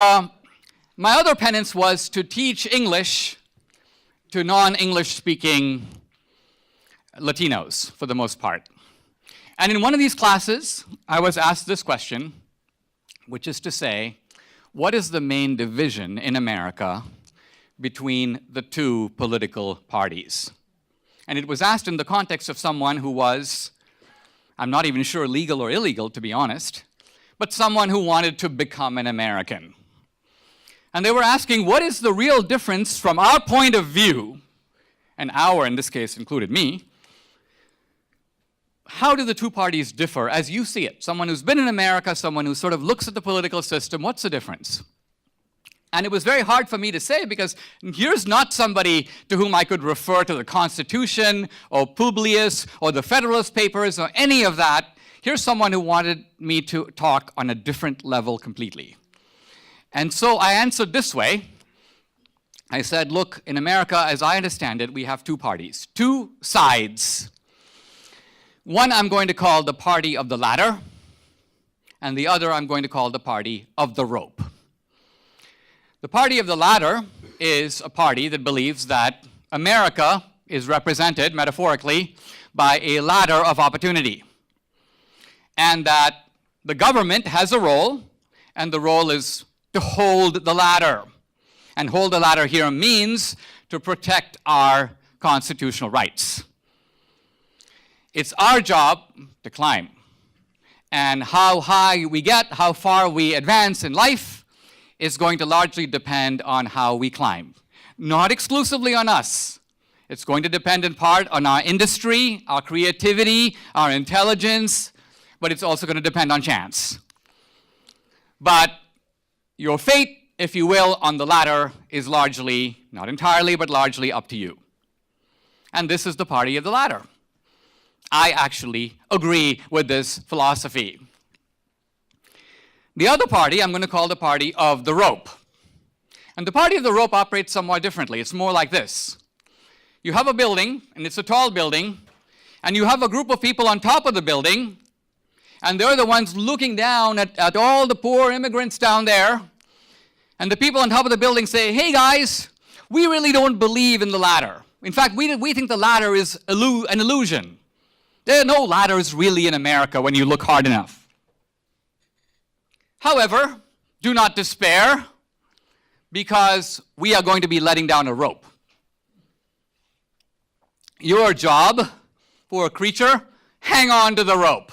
Um, my other penance was to teach English to non-English speaking Latinos, for the most part. And in one of these classes, I was asked this question, which is to say, what is the main division in America between the two political parties? And it was asked in the context of someone who was, I'm not even sure legal or illegal, to be honest, but someone who wanted to become an American. And they were asking, what is the real difference from our point of view, and our, in this case, included me, how do the two parties differ as you see it? Someone who's been in America, someone who sort of looks at the political system, what's the difference? And it was very hard for me to say because here's not somebody to whom I could refer to the Constitution or Publius or the Federalist Papers or any of that. Here's someone who wanted me to talk on a different level completely. And so I answered this way. I said, look, in America, as I understand it, we have two parties, two sides. One I'm going to call the party of the ladder, and the other I'm going to call the party of the rope. The party of the ladder is a party that believes that America is represented, metaphorically, by a ladder of opportunity, and that the government has a role, and the role is to hold the ladder. And hold the ladder here means to protect our constitutional rights. It's our job to climb. And how high we get, how far we advance in life, is going to largely depend on how we climb. Not exclusively on us. It's going to depend in part on our industry, our creativity, our intelligence, but it's also going to depend on chance. But your fate, if you will, on the ladder is largely, not entirely, but largely up to you. And this is the party of the ladder. I actually agree with this philosophy. The other party I'm going to call the party of the rope. And the party of the rope operates somewhat differently. It's more like this. You have a building, and it's a tall building, and you have a group of people on top of the building, and they're the ones looking down at all the poor immigrants down there. And the people on top of the building say, hey guys, we really don't believe in the ladder. In fact, we think the ladder is an illusion. There are no ladders really in America when you look hard enough. However, do not despair, because we are going to be letting down a rope. Your job, for a creature, hang on to the rope.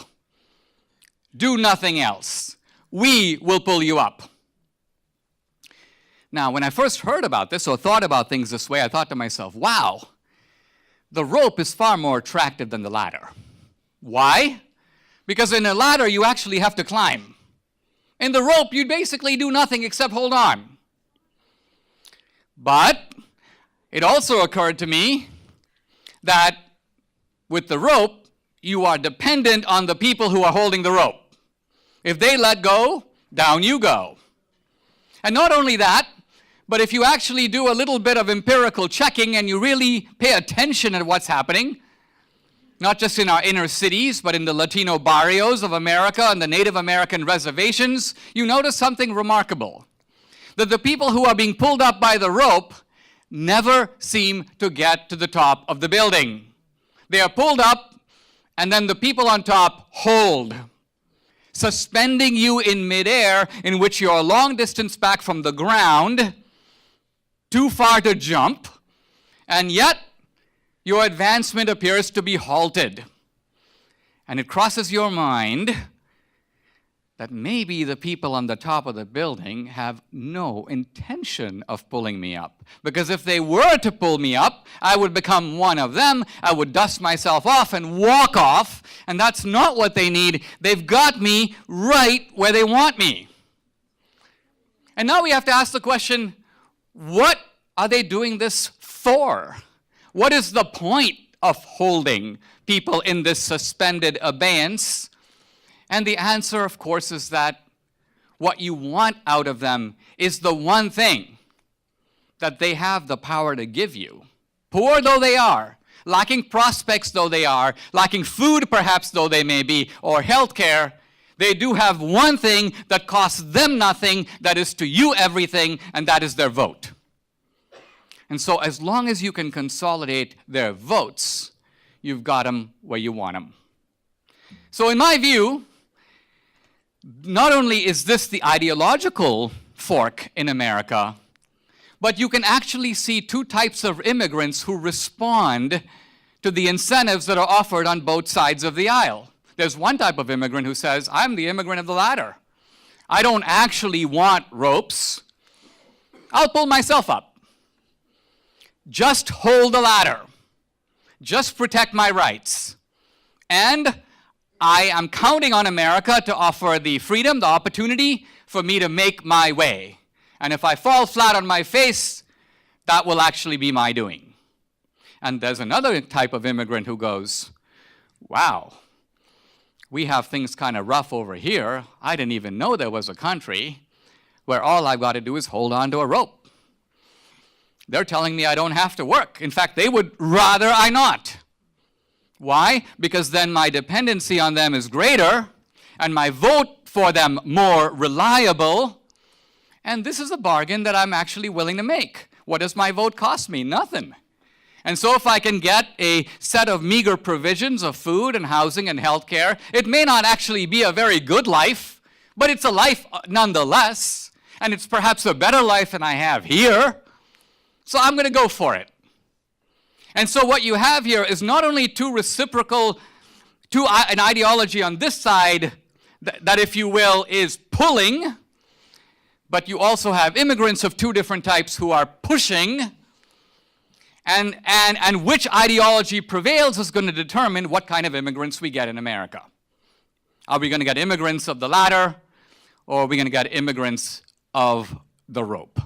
Do nothing else. We will pull you up. Now, when I first heard about this or thought about things this way, I thought to myself, wow, the rope is far more attractive than the ladder. Why? Because in a ladder, you actually have to climb. In the rope, you basically do nothing except hold on. But it also occurred to me that with the rope, you are dependent on the people who are holding the rope. If they let go, down you go. And not only that, but if you actually do a little bit of empirical checking and you really pay attention at what's happening, not just in our inner cities, but in the Latino barrios of America and the Native American reservations, you notice something remarkable. That the people who are being pulled up by the rope never seem to get to the top of the building. They are pulled up, and then the people on top hold, suspending you in midair, in which you're a long distance back from the ground, too far to jump, and yet your advancement appears to be halted. And it crosses your mind that maybe the people on the top of the building have no intention of pulling me up. Because if they were to pull me up, I would become one of them, I would dust myself off and walk off, and that's not what they need. They've got me right where they want me. And now we have to ask the question, what are they doing this for? What is the point of holding people in this suspended abeyance? And the answer, of course, is that what you want out of them is the one thing that they have the power to give you. Poor though they are, lacking prospects though they are, lacking food perhaps though they may be, or health care, They do have one thing that costs them nothing, that is to you everything, and that is their vote. And so as long as you can consolidate their votes, you've got them where you want them. So in my view, not only is this the ideological fork in America, but you can actually see two types of immigrants who respond to the incentives that are offered on both sides of the aisle. There's one type of immigrant who says, I'm the immigrant of the ladder. I don't actually want ropes. I'll pull myself up. Just hold the ladder. Just protect my rights. And I am counting on America to offer the freedom, the opportunity for me to make my way. And if I fall flat on my face, that will actually be my doing. And there's another type of immigrant who goes, wow, we have things kind of rough over here. I didn't even know there was a country where all I've got to do is hold on to a rope. They're telling me I don't have to work. In fact, they would rather I not. Why? Because then my dependency on them is greater, and my vote for them more reliable. And this is a bargain that I'm actually willing to make. What does my vote cost me? Nothing. And so if I can get a set of meager provisions of food and housing and health care, it may not actually be a very good life, but it's a life nonetheless, and it's perhaps a better life than I have here. So I'm going to go for it. And so what you have here is not only an ideology on this side that, if you will, is pulling, but you also have immigrants of two different types who are pushing, and which ideology prevails is going to determine what kind of immigrants we get in America. Are we going to get immigrants of the ladder, or are we going to get immigrants of the rope?